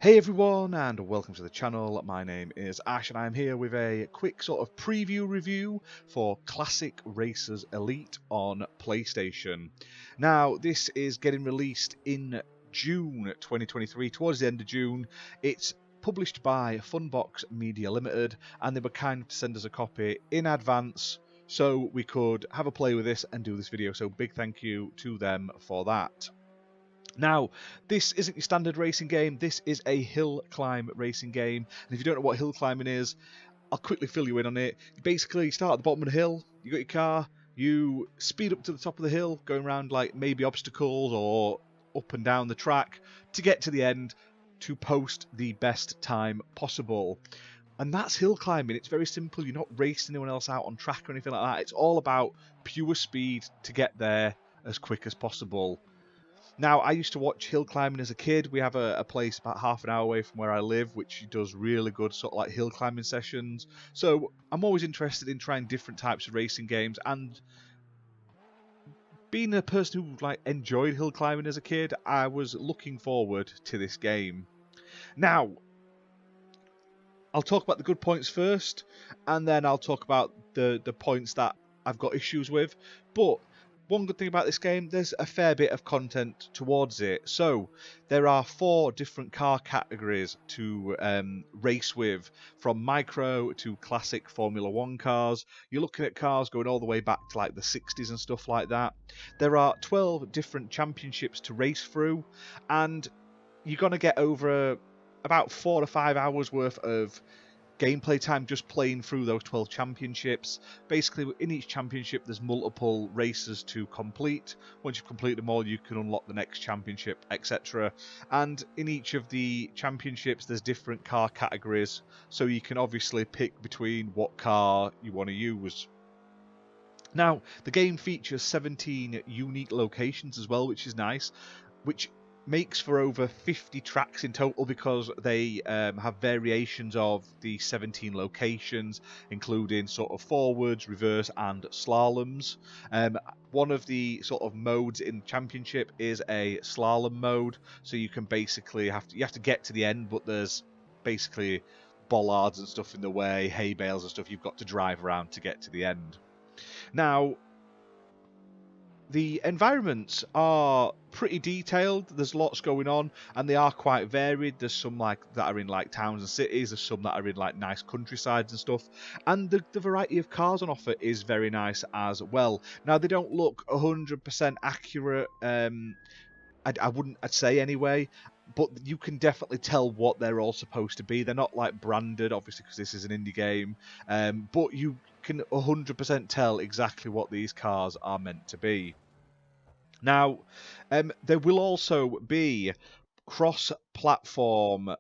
Hey everyone, and welcome to the channel. My name is Ash and I'm here with a quick sort of preview review for Classic Racers Elite on PlayStation. Now, this is getting released in June 2023, towards the end of June. It's published by Funbox Media Limited, and they were kind enough to send us a copy in advance so we could have a play with this and do this video, so big thank you to them for that. Now, this isn't your standard racing game, this is a hill climb racing game, and if you don't know what hill climbing is, I'll quickly fill you in on it. You basically start at the bottom of the hill, you got your car, you speed up to the top of the hill, going around like maybe obstacles or up and down the track to get to the end to post the best time possible. And that's hill climbing. It's very simple, you're not racing anyone else out on track or anything like that. It's all about pure speed to get there as quick as possible. Now, I used to watch hill climbing as a kid. We have a place about half an hour away from where I live, which does really good sort of like hill climbing sessions. So I'm always interested in trying different types of racing games, and being a person who like enjoyed hill climbing as a kid, I was looking forward to this game. Now, I'll talk about the good points first, and then I'll talk about the points that I've got issues with. But one good thing about this game, there's a fair bit of content towards it. So there are 4 different car categories to race with, from micro to classic Formula 1 cars. You're looking at cars going all the way back to like the 60s and stuff like that. There are 12 different championships to race through, and you're going to get over about 4 to 5 hours worth of gameplay time just playing through those 12 championships. Basically, in each championship there's multiple races to complete. Once you've completed them all, you can unlock the next championship, etc. And in each of the championships there's different car categories, so you can obviously pick between what car you want to use. Now, the game features 17 unique locations as well, which is nice, which makes for over 50 tracks in total, because they have variations of the 17 locations, including sort of forwards, reverse and slaloms. One of the sort of modes in championship is a slalom mode, so you can basically have to get to the end, but there's basically bollards and stuff in the way, hay bales and stuff you've got to drive around to get to the end. Now, the environments are pretty detailed, there's lots going on, and they are quite varied. There's some like that are in like towns and cities, there's some that are in like nice countrysides and stuff, and the variety of cars on offer is very nice as well. Now, they don't look 100% accurate, I'd say anyway, but you can definitely tell what they're all supposed to be. They're not like branded, obviously, because this is an indie game, but you can 100% tell exactly what these cars are meant to be. Now, there will also be cross-platform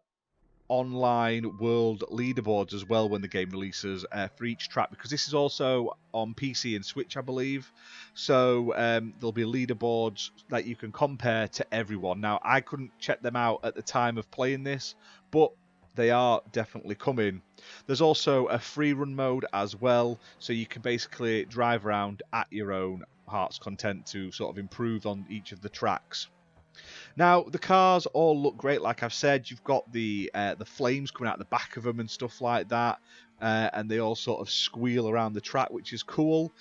online world leaderboards as well when the game releases for each track, because this is also on PC and Switch, I believe. So there'll be leaderboards that you can compare to everyone. Now, I couldn't check them out at the time of playing this, but they are definitely coming. There's also a free run mode as well, so you can basically drive around at your own heart's content to sort of improve on each of the tracks. Now, the cars all look great, like I've said. You've got the flames coming out the back of them and stuff like that, and they all sort of squeal around the track, which is cool.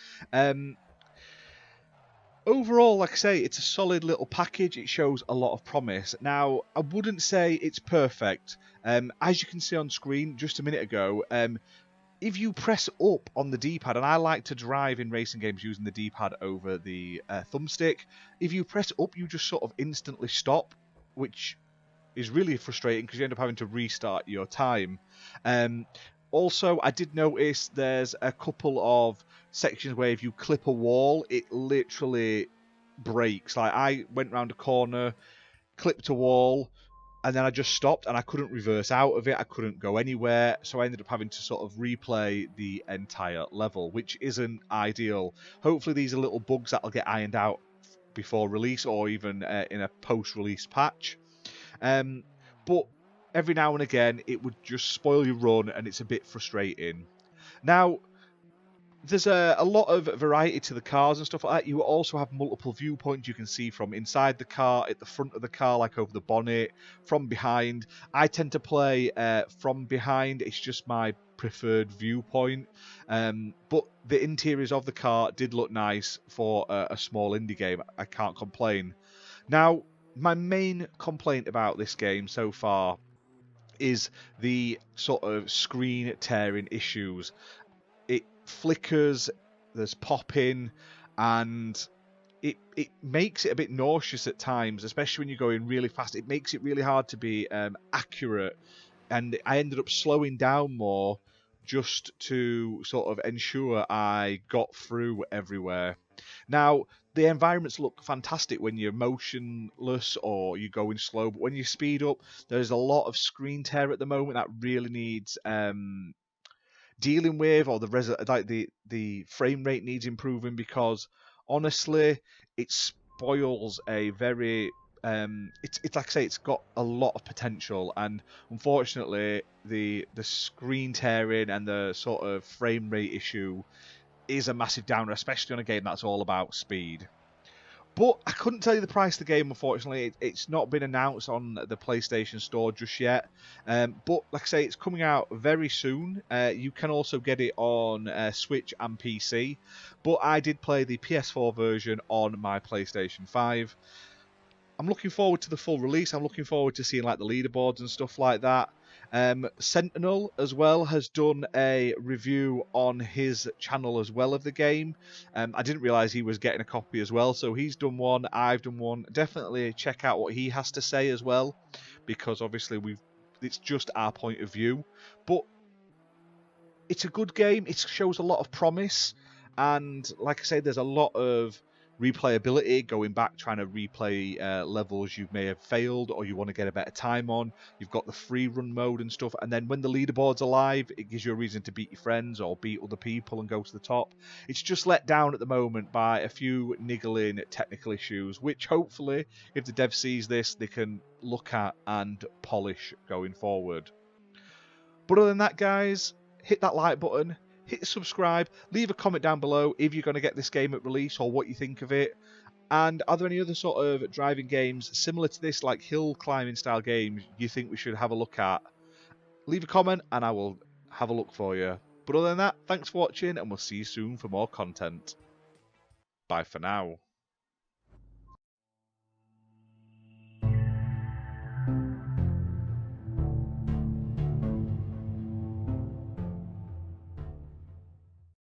Overall, like I say, it's a solid little package. It shows a lot of promise. Now, I wouldn't say it's perfect. As you can see on screen just a minute ago, if you press up on the D-pad, and I like to drive in racing games using the D-pad over the thumbstick, if you press up, you just sort of instantly stop, which is really frustrating because you end up having to restart your time. Also, I did notice there's a couple of sections where if you clip a wall, it literally breaks. Like, I went round a corner, clipped a wall, and then I just stopped and I couldn't reverse out of it. I couldn't go anywhere, so I ended up having to sort of replay the entire level, which isn't ideal. Hopefully these are little bugs that'll get ironed out before release, or even in a post-release patch. But every now and again it would just spoil your run, and it's a bit frustrating. Now, There's a lot of variety to the cars and stuff like that. You also have multiple viewpoints you can see from inside the car, at the front of the car, like over the bonnet, from behind. I tend to play from behind. It's just my preferred viewpoint. But the interiors of the car did look nice for a small indie game. I can't complain. Now, my main complaint about this game so far is the sort of screen tearing issues. It flickers, there's popping, and it makes it a bit nauseous at times, especially when you're going really fast. It makes it really hard to be accurate, and I ended up slowing down more just to sort of ensure I got through everywhere. Now, the environments look fantastic when you're motionless or you're going slow, but when you speed up, there's a lot of screen tear at the moment that really needs dealing with, or the frame rate needs improving, because honestly it spoils a very it's like I say, it's got a lot of potential, and unfortunately the screen tearing and the sort of frame rate issue is a massive downer, especially on a game that's all about speed. But I couldn't tell you the price of the game, unfortunately. It's not been announced on the PlayStation Store just yet. But like I say, it's coming out very soon. You can also get it on Switch and PC. But I did play the PS4 version on my PlayStation 5. I'm looking forward to the full release. I'm looking forward to seeing like the leaderboards and stuff like that. Sentinel as well has done a review on his channel as well of the game. I didn't realise he was getting a copy as well, so he's done one. I've done one. Definitely check out what he has to say as well, because obviously it's just our point of view. But it's a good game. It shows a lot of promise, and like I said, there's a lot of replayability, going back trying to replay levels you may have failed or you want to get a better time on. You've got the free run mode and stuff, and then when the leaderboard's alive, it gives you a reason to beat your friends or beat other people and go to the top. It's just let down at the moment by a few niggling technical issues, which hopefully, if the dev sees this, they can look at and polish going forward. But other than that, guys, hit that like button, hit subscribe, leave a comment down below if you're going to get this game at release or what you think of it. And are there any other sort of driving games similar to this, like hill climbing style games, you think we should have a look at? Leave a comment and I will have a look for you. But other than that, thanks for watching, and we'll see you soon for more content. Bye for now.